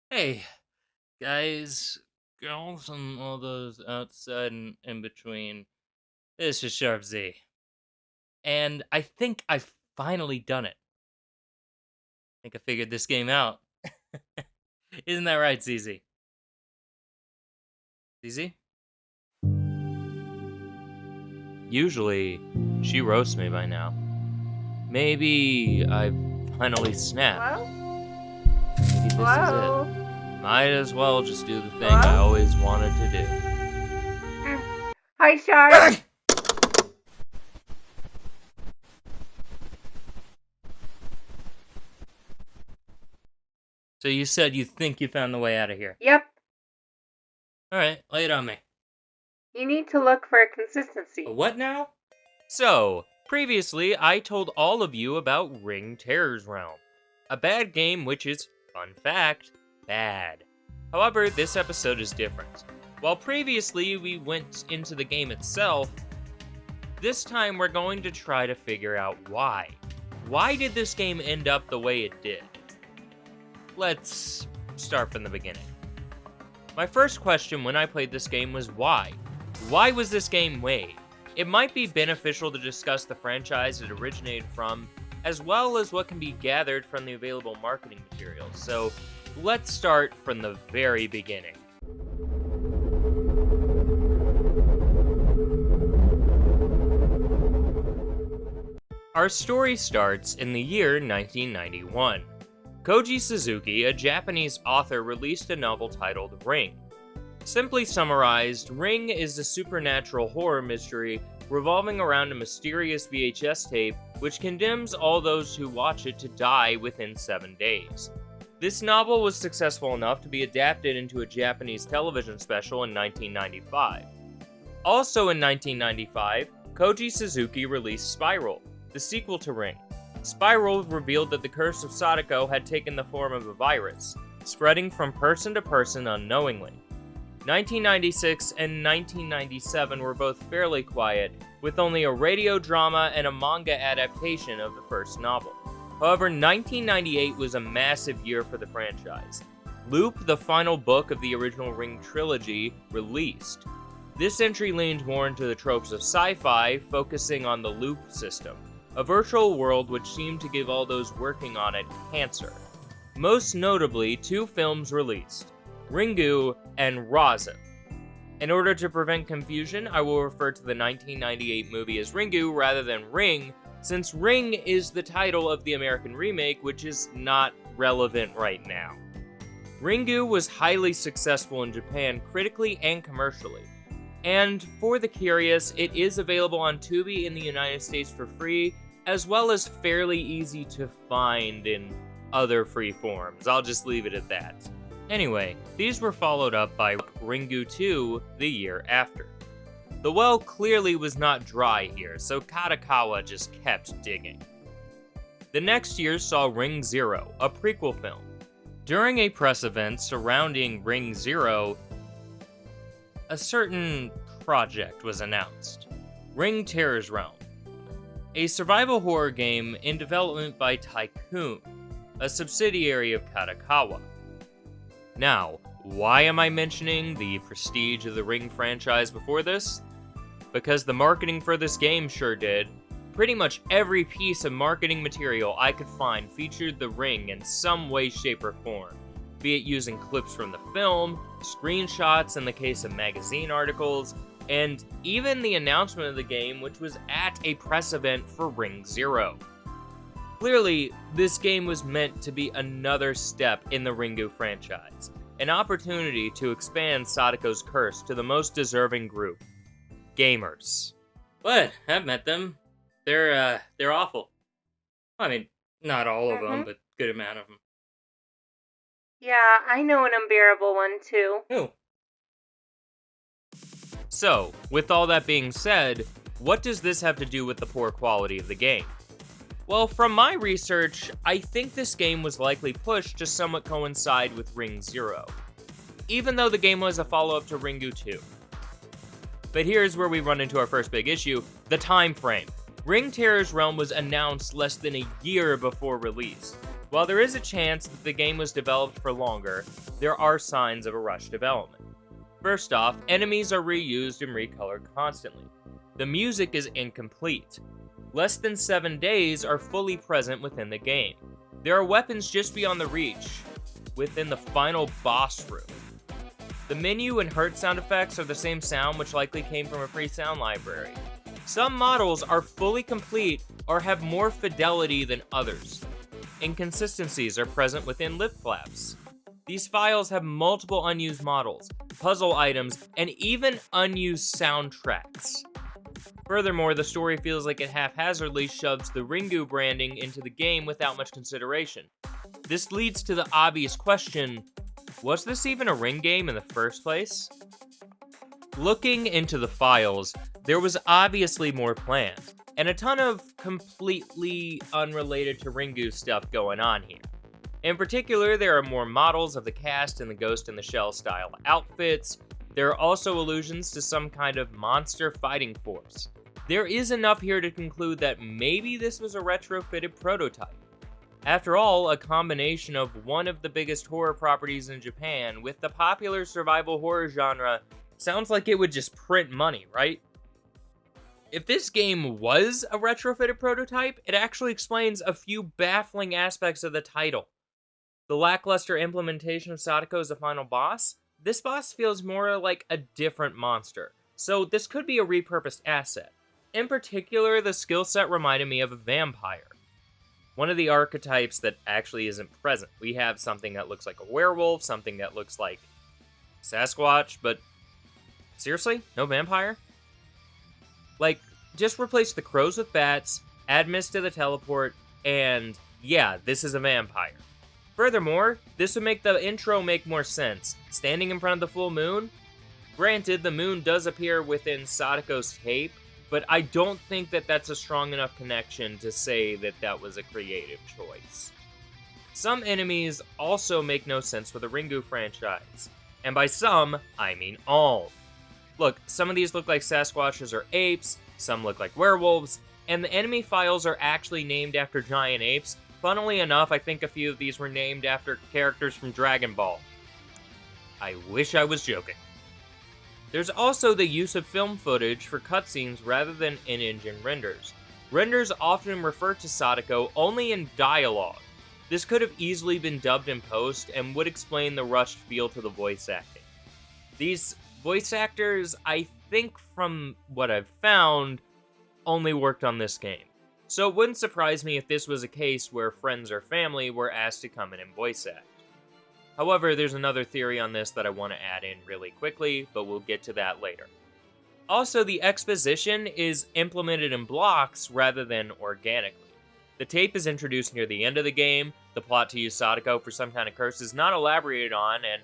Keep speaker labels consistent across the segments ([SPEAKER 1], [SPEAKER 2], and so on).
[SPEAKER 1] Hey, guys, girls, and all those outside and in between. This is SharpZ. And I think I've finally done it. I think I figured this game out. Isn't that right, ZZ? ZZ? Usually, she roasts me by now. Maybe I finally snapped.
[SPEAKER 2] Hello?
[SPEAKER 1] Maybe this is
[SPEAKER 2] Hello?
[SPEAKER 1] it. Might as well just do the thing I
[SPEAKER 2] Hello?
[SPEAKER 1] always wanted to do.
[SPEAKER 2] Hi, Shark.
[SPEAKER 1] So you said you think you found the way out of here.
[SPEAKER 2] Yep.
[SPEAKER 1] Alright, lay it on me.
[SPEAKER 2] You need to look for a consistency.
[SPEAKER 1] What now? So, previously I told all of you about Ring Terror's Realm, a bad game which is, fun fact, bad. However, this episode is different. While previously we went into the game itself, this time we're going to try to figure out why. Why did this game end up the way it did? Let's start from the beginning. My first question when I played this game was why? Why was this game made? It might be beneficial to discuss the franchise it originated from, as well as what can be gathered from the available marketing materials. So, let's start from the very beginning. Our story starts in the year 1991. Koji Suzuki, a Japanese author, released a novel titled Ring. Simply summarized, Ring is a supernatural horror mystery revolving around a mysterious VHS tape which condemns all those who watch it to die within 7 days. This novel was successful enough to be adapted into a Japanese television special in 1995. Also in 1995, Koji Suzuki released Spiral, the sequel to Ring. Spiral revealed that the curse of Sadako had taken the form of a virus, spreading from person to person unknowingly. 1996 and 1997 were both fairly quiet, with only a radio drama and a manga adaptation of the first novel. However, 1998 was a massive year for the franchise. Loop, the final book of the original Ring trilogy, released. This entry leaned more into the tropes of sci-fi, focusing on the Loop system, a virtual world which seemed to give all those working on it cancer. Most notably, 2 films released, Ringu and SharpZ. In order to prevent confusion, I will refer to the 1998 movie as Ringu rather than Ring, since Ring is the title of the American remake, which is not relevant right now. Ringu was highly successful in Japan critically and commercially. And for the curious, it is available on Tubi in the United States for free, as well as fairly easy to find in other free forms. I'll just leave it at that. Anyway, these were followed up by Ringu 2 the year after. The well clearly was not dry here, so Kadokawa just kept digging. The next year saw Ring Zero, a prequel film. During a press event surrounding Ring Zero, a certain project was announced. Ring Terror's Realm, a survival horror game in development by Tycoon, a subsidiary of Kadokawa. Now, why am I mentioning the prestige of the Ring franchise before this? Because the marketing for this game sure did. Pretty much every piece of marketing material I could find featured the Ring in some way, shape, or form, be it using clips from the film, screenshots in the case of magazine articles, and even the announcement of the game, which was at a press event for Ring Zero. Clearly, this game was meant to be another step in the Ringu franchise, an opportunity to expand Sadako's curse to the most deserving group, gamers. But I've met them. They're awful. I mean, not all of them, but good amount of them.
[SPEAKER 2] Yeah, I know an unbearable one too.
[SPEAKER 1] Who? So, with all that being said, what does this have to do with the poor quality of the game? Well, from my research, I think this game was likely pushed to somewhat coincide with Ring Zero, even though the game was a follow-up to Ringu 2. But here's where we run into our first big issue, the time frame. Ring Terror's Realm was announced less than a year before release. While there is a chance that the game was developed for longer, there are signs of a rushed development. First off, enemies are reused and recolored constantly. The music is incomplete. Less than 7 days are fully present within the game. There are weapons just beyond the reach, within the final boss room. The menu and hurt sound effects are the same sound, which likely came from a free sound library. Some models are fully complete or have more fidelity than others. Inconsistencies are present within lip flaps. These files have multiple unused models, puzzle items, and even unused soundtracks. Furthermore, the story feels like it haphazardly shoves the Ringu branding into the game without much consideration. This leads to the obvious question, was this even a Ring game in the first place? Looking into the files, there was obviously more planned, and a ton of completely unrelated to Ringu stuff going on here. In particular, there are more models of the cast in the Ghost in the Shell style outfits. There are also allusions to some kind of monster fighting force. There is enough here to conclude that maybe this was a retrofitted prototype. After all, a combination of one of the biggest horror properties in Japan with the popular survival horror genre sounds like it would just print money, right? If this game was a retrofitted prototype, it actually explains a few baffling aspects of the title. The lackluster implementation of Sadako as a final boss? This boss feels more like a different monster, so this could be a repurposed asset. In particular, the skill set reminded me of a vampire. One of the archetypes that actually isn't present. We have something that looks like a werewolf, something that looks like Sasquatch, but seriously? No vampire? Like, just replace the crows with bats, add mist to the teleport, and yeah, this is a vampire. Furthermore, this would make the intro make more sense. Standing in front of the full moon? Granted, the moon does appear within Sadako's tape, but I don't think that that's a strong enough connection to say that that was a creative choice. Some enemies also make no sense for the Ringu franchise, and by some, I mean all. Look, some of these look like Sasquatches or apes, some look like werewolves, and the enemy files are actually named after giant apes. Funnily enough, I think a few of these were named after characters from Dragon Ball. I wish I was joking. There's also the use of film footage for cutscenes rather than in-engine renders. Renders often refer to Sadako only in dialogue. This could have easily been dubbed in post and would explain the rushed feel to the voice acting. These voice actors, I think from what I've found, only worked on this game. So it wouldn't surprise me if this was a case where friends or family were asked to come in and voice act. However, there's another theory on this that I want to add in really quickly, but we'll get to that later. Also, the exposition is implemented in blocks rather than organically. The tape is introduced near the end of the game, the plot to use Sadako for some kind of curse is not elaborated on, and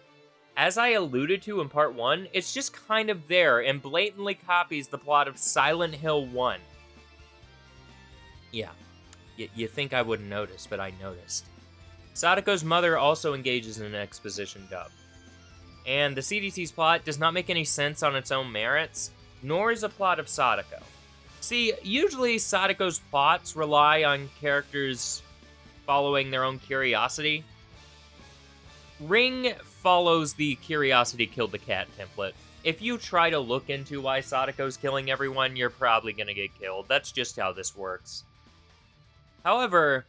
[SPEAKER 1] as I alluded to in part 1, it's just kind of there and blatantly copies the plot of Silent Hill 1. Yeah, you think I wouldn't notice, but I noticed. Sadako's mother also engages in an exposition dub. And the CDC's plot does not make any sense on its own merits, nor is the plot of Sadako. See, usually Sadako's plots rely on characters following their own curiosity. Ring follows the curiosity killed the cat template. If you try to look into why Sadako's killing everyone, you're probably gonna get killed. That's just how this works. However,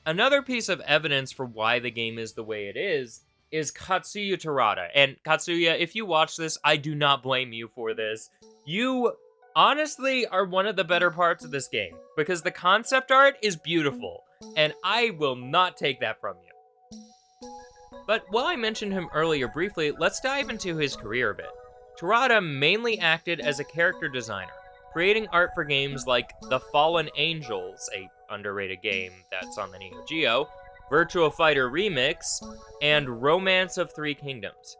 [SPEAKER 1] another piece of evidence for why the game is the way it is Katsuya Terada. And Katsuya, if you watch this, I do not blame you for this. You honestly are one of the better parts of this game, because the concept art is beautiful, and I will not take that from you. But while I mentioned him earlier briefly, let's dive into his career a bit. Terada mainly acted as a character designer, creating art for games like The Fallen Angels, a underrated game that's on the Neo Geo, Virtua Fighter Remix, and Romance of Three Kingdoms.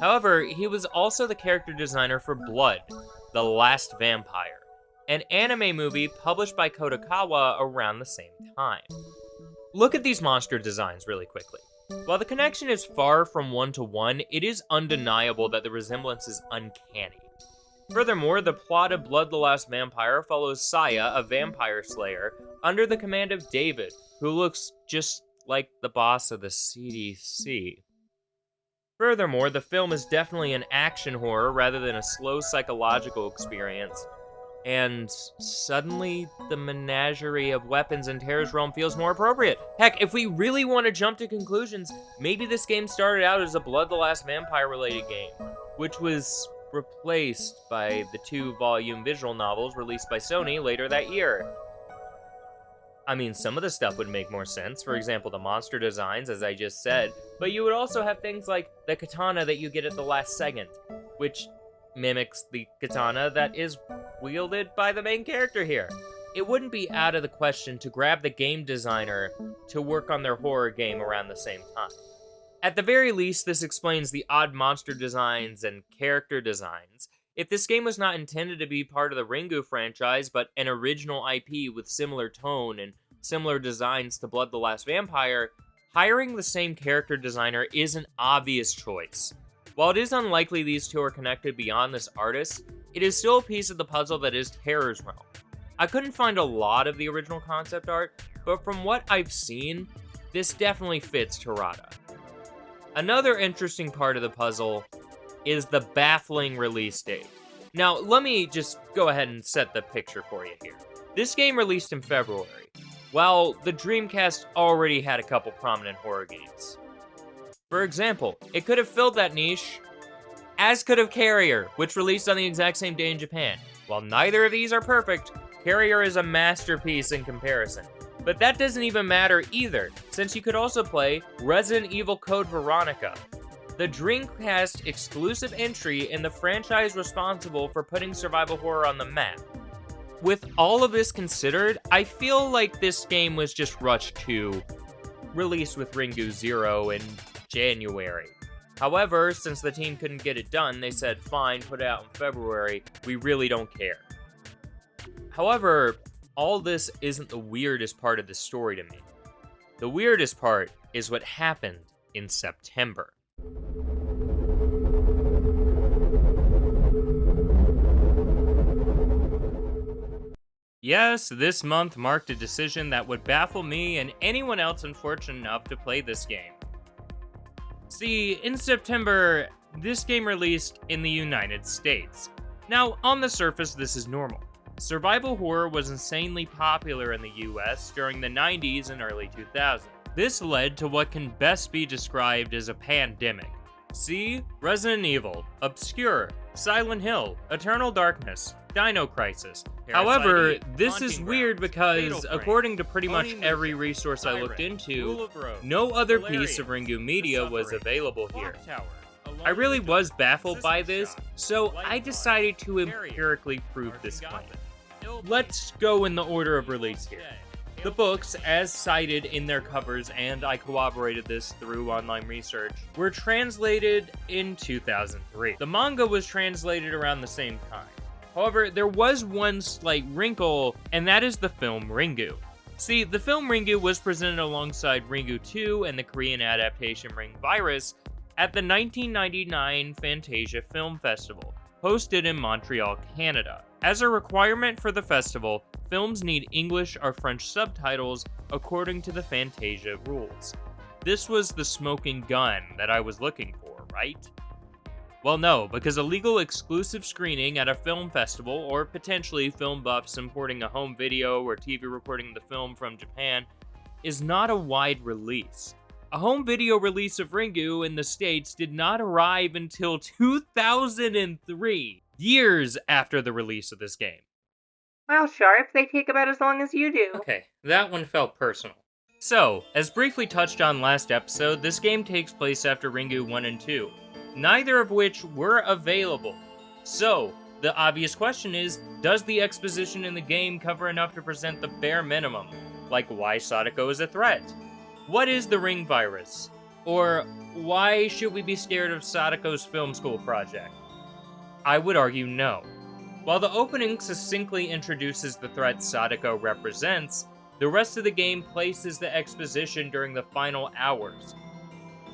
[SPEAKER 1] However, he was also the character designer for Blood, The Last Vampire, an anime movie published by Kodokawa around the same time. Look at these monster designs really quickly. While the connection is far from one-to-one, it is undeniable that the resemblance is uncanny. Furthermore, the plot of Blood the Last Vampire follows Saya, a vampire slayer, under the command of David, who looks just like the boss of the CDC. Furthermore, the film is definitely an action horror rather than a slow psychological experience, and suddenly the menagerie of weapons in Terror's Realm feels more appropriate. Heck, if we really want to jump to conclusions, maybe this game started out as a Blood the Last Vampire related game, which was replaced by the 2-volume visual novels released by Sony later that year. I mean, some of the stuff would make more sense, for example, the monster designs, as I just said, but you would also have things like the katana that you get at the last second, which mimics the katana that is wielded by the main character here. It wouldn't be out of the question to grab the game designer to work on their horror game around the same time. At the very least, this explains the odd monster designs and character designs. If this game was not intended to be part of the Ringu franchise, but an original IP with similar tone and similar designs to Blood the Last Vampire, hiring the same character designer is an obvious choice. While it is unlikely these two are connected beyond this artist, it is still a piece of the puzzle that is Terror's Realm. I couldn't find a lot of the original concept art, but from what I've seen, this definitely fits Terada. Another interesting part of the puzzle is the baffling release date. Now, let me just go ahead and set the picture for you here. This game released in February, while the Dreamcast already had a couple prominent horror games. For example, it could have filled that niche, as could have Carrier, which released on the exact same day in Japan. While neither of these are perfect, Carrier is a masterpiece in comparison. But that doesn't even matter either, since you could also play Resident Evil Code Veronica, the Dreamcast exclusive entry in the franchise responsible for putting survival horror on the map. With all of this considered, I feel like this game was just rushed to release with Ringu 0 in January. However, since the team couldn't get it done, they said, fine, put it out in February, we really don't care. However, all this isn't the weirdest part of the story to me. The weirdest part is what happened in September. Yes, this month marked a decision that would baffle me and anyone else unfortunate enough to play this game. See, in September, this game released in the United States. Now, on the surface, this is normal. Survival horror was insanely popular in the US during the 90s and early 2000s. This led to what can best be described as a pandemic. See Resident Evil, Obscure, Silent Hill, Eternal Darkness, Dino Crisis. However, this is weird because, according to pretty much every resource I looked into, no other piece of Ringu media was available here. I really was baffled by this, so I decided to empirically prove this claim. Let's go in the order of release here. The books, as cited in their covers, and I corroborated this through online research, were translated in 2003. The manga was translated around the same time. However, there was one slight wrinkle, and that is the film Ringu. See, the film Ringu was presented alongside Ringu 2 and the Korean adaptation Ring Virus at the 1999 Fantasia Film Festival, hosted in Montreal, Canada. As a requirement for the festival, films need English or French subtitles according to the Fantasia rules. This was the smoking gun that I was looking for, right? Well, no, because a legal exclusive screening at a film festival, or potentially film buffs importing a home video or TV recording the film from Japan, is not a wide release. A home video release of Ringu in the States did not arrive until 2003, years after the release of this game.
[SPEAKER 2] Wow, Sharp, they take about as long as you do.
[SPEAKER 1] Okay, that one felt personal. So, as briefly touched on last episode, this game takes place after Ringu 1 and 2, neither of which were available. So, the obvious question is, does the exposition in the game cover enough to present the bare minimum? Like why Sadako is a threat? What is the Ring Virus? Or why should we be scared of Sadako's film school project? I would argue no. While the opening succinctly introduces the threat Sadako represents, the rest of the game places the exposition during the final hours.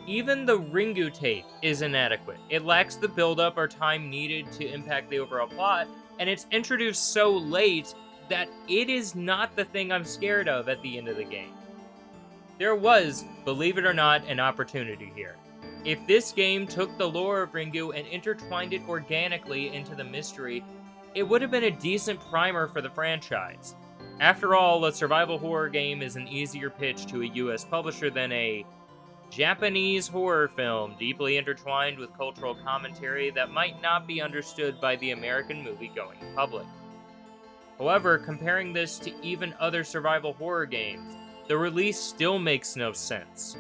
[SPEAKER 1] Even the Ringu tape is inadequate. It lacks the build-up or time needed to impact the overall plot, and it's introduced so late that it is not the thing I'm scared of at the end of the game. There was, believe it or not, an opportunity here. If this game took the lore of Ringu and intertwined it organically into the mystery, it would have been a decent primer for the franchise. After all, a survival horror game is an easier pitch to a US publisher than a Japanese horror film deeply intertwined with cultural commentary that might not be understood by the American movie-going public. However, comparing this to even other survival horror games, the release still makes no sense.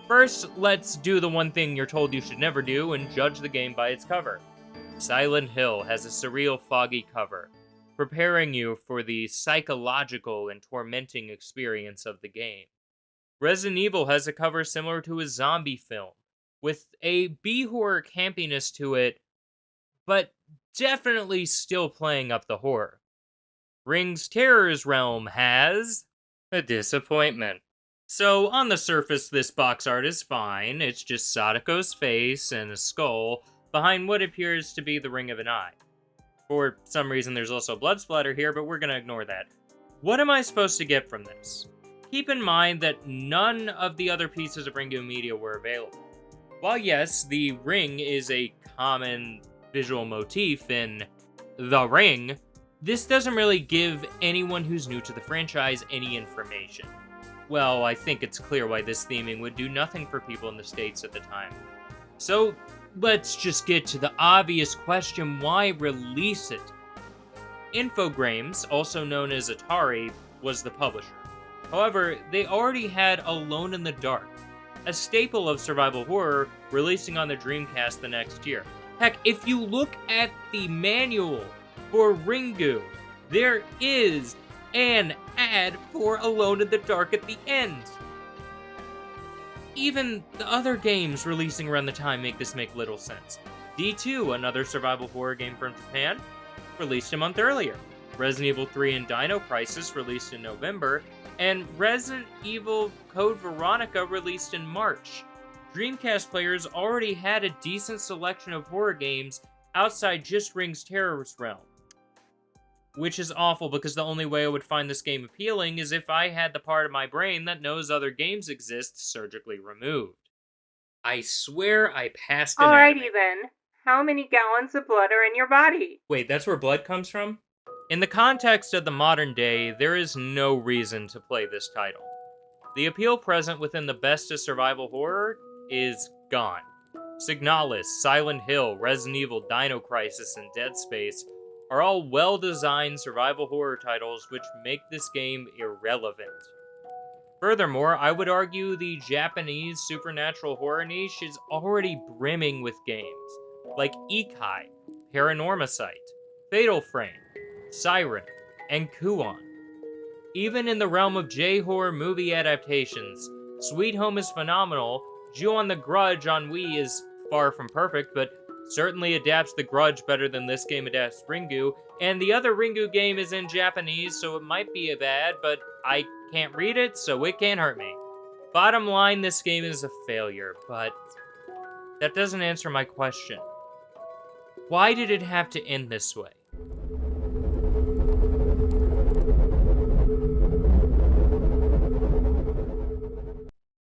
[SPEAKER 1] First, let's do the one thing you're told you should never do and judge the game by its cover. Silent Hill has a surreal, foggy cover, preparing you for the psychological and tormenting experience of the game. Resident Evil has a cover similar to a zombie film, with a B-horror campiness to it, but definitely still playing up the horror. Ring's Terror's Realm has a disappointment. So, on the surface, this box art is fine. It's just Sadako's face and a skull behind what appears to be the ring of an eye. For some reason, there's also blood splatter here, but we're gonna ignore that. What am I supposed to get from this? Keep in mind that none of the other pieces of Ringu media were available. While yes, the ring is a common visual motif in The Ring, this doesn't really give anyone who's new to the franchise any information. Well, I think it's clear why this theming would do nothing for people in the States at the time. So, let's just get to the obvious question, why release it? Infogrames, also known as Atari, was the publisher. However, they already had Alone in the Dark, a staple of survival horror, releasing on the Dreamcast the next year. Heck, if you look at the manual for Ringu, there is an ad for Alone in the Dark at the end. Even the other games releasing around the time make this make little sense. D2, another survival horror game from Japan, released a month earlier. Resident Evil 3 and Dino Crisis released in November, and Resident Evil Code Veronica released in March. Dreamcast players already had a decent selection of horror games outside just Ring's Terror's Realm. Which is awful, because the only way I would find this game appealing is if I had the part of my brain that knows other games exist surgically removed. I swear I passed anatomy.
[SPEAKER 2] Alrighty then. How many gallons of blood are in your body?
[SPEAKER 1] Wait, that's where blood comes from? In the context of the modern day, there is no reason to play this title. The appeal present within the best of survival horror is gone. Signalis, Silent Hill, Resident Evil, Dino Crisis, and Dead Space are all well-designed survival horror titles which make this game irrelevant. Furthermore, I would argue the Japanese supernatural horror niche is already brimming with games like Ikai, Paranormasight, Fatal Frame, Siren, and Kuon. Even in the realm of J-horror movie adaptations, Sweet Home is phenomenal, Ju-on the Grudge on Wii is far from perfect, but certainly adapts The Grudge better than this game adapts Ringu, and the other Ringu game is in Japanese, so it might be bad, but I can't read it, so it can't hurt me. Bottom line, this game is a failure, but that doesn't answer my question. Why did it have to end this way?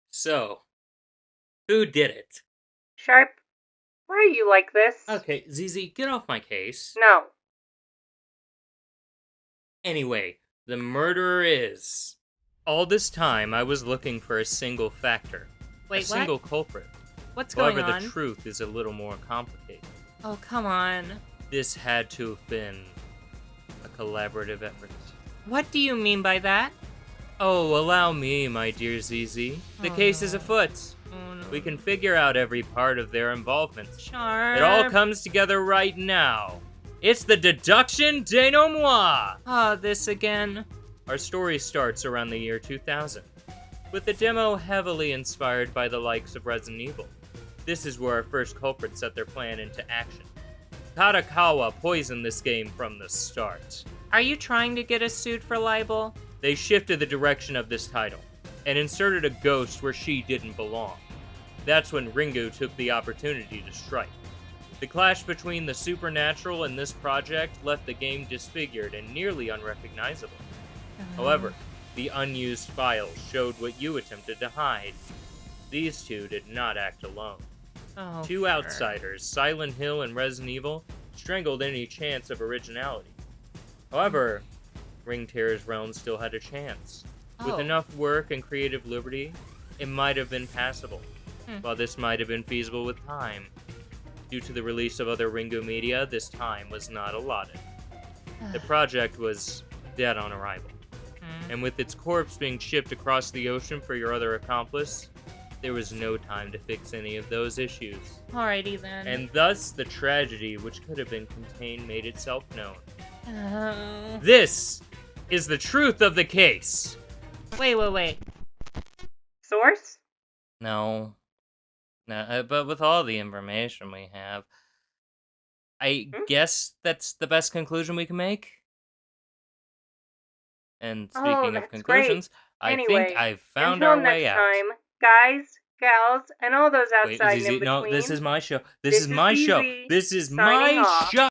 [SPEAKER 1] So, who did it?
[SPEAKER 2] Sharp, why are you like this?
[SPEAKER 1] Okay, ZZ, get off my case.
[SPEAKER 2] No.
[SPEAKER 1] Anyway, the murderer is... All this time, I was looking for a single factor.
[SPEAKER 3] Wait,
[SPEAKER 1] a single culprit.
[SPEAKER 3] What's going
[SPEAKER 1] However,
[SPEAKER 3] on?
[SPEAKER 1] the truth is a little more complicated.
[SPEAKER 3] Oh, come on.
[SPEAKER 1] This had to have been a collaborative effort.
[SPEAKER 3] What do you mean by that?
[SPEAKER 1] Oh, allow me, my dear ZZ. The case is afoot.
[SPEAKER 3] Oh, no.
[SPEAKER 1] We can figure out every part of their involvement.
[SPEAKER 3] Sharp.
[SPEAKER 1] It all comes together right now. It's the deduction denouement!
[SPEAKER 3] Oh, this again.
[SPEAKER 1] Our story starts around the year 2000, with the demo heavily inspired by the likes of Resident Evil. This is where our first culprits set their plan into action. Tadakawa poisoned this game from the start.
[SPEAKER 3] Are you trying to get us sued for libel?
[SPEAKER 1] They shifted the direction of this title, and inserted a ghost where she didn't belong. That's when Ringu took the opportunity to strike. The clash between the supernatural and this project left the game disfigured and nearly unrecognizable. However, The unused files showed what you attempted to hide. These two did not act alone.
[SPEAKER 3] Oh,
[SPEAKER 1] Two
[SPEAKER 3] sure.
[SPEAKER 1] outsiders, Silent Hill and Resident Evil, strangled any chance of originality. However, Ring Terror's realm still had a chance. With
[SPEAKER 3] Oh.
[SPEAKER 1] enough work and creative liberty, it might have been passable. While this might have been feasible with time, due to the release of other Ringu media, this time was not allotted. The project was dead on arrival. And with its corpse being shipped across the ocean for your other accomplice, there was no time to fix any of those issues.
[SPEAKER 3] Alrighty then.
[SPEAKER 1] And thus, the tragedy which could have been contained made itself known.
[SPEAKER 3] Oh.
[SPEAKER 1] This is the truth of the case.
[SPEAKER 3] Wait.
[SPEAKER 2] Source?
[SPEAKER 1] No, but with all the information we have, I guess that's the best conclusion we can make. And speaking of
[SPEAKER 2] that's
[SPEAKER 1] conclusions,
[SPEAKER 2] great.
[SPEAKER 1] I
[SPEAKER 2] Anyway,
[SPEAKER 1] think I've found
[SPEAKER 2] Until
[SPEAKER 1] our
[SPEAKER 2] next
[SPEAKER 1] way out.
[SPEAKER 2] time, guys, gals, and all those
[SPEAKER 1] Wait,
[SPEAKER 2] outside and in between.
[SPEAKER 1] no, this is my show.
[SPEAKER 2] This is
[SPEAKER 1] my show.
[SPEAKER 2] DZ,
[SPEAKER 1] This is
[SPEAKER 2] signing
[SPEAKER 1] my
[SPEAKER 2] off.
[SPEAKER 1] show.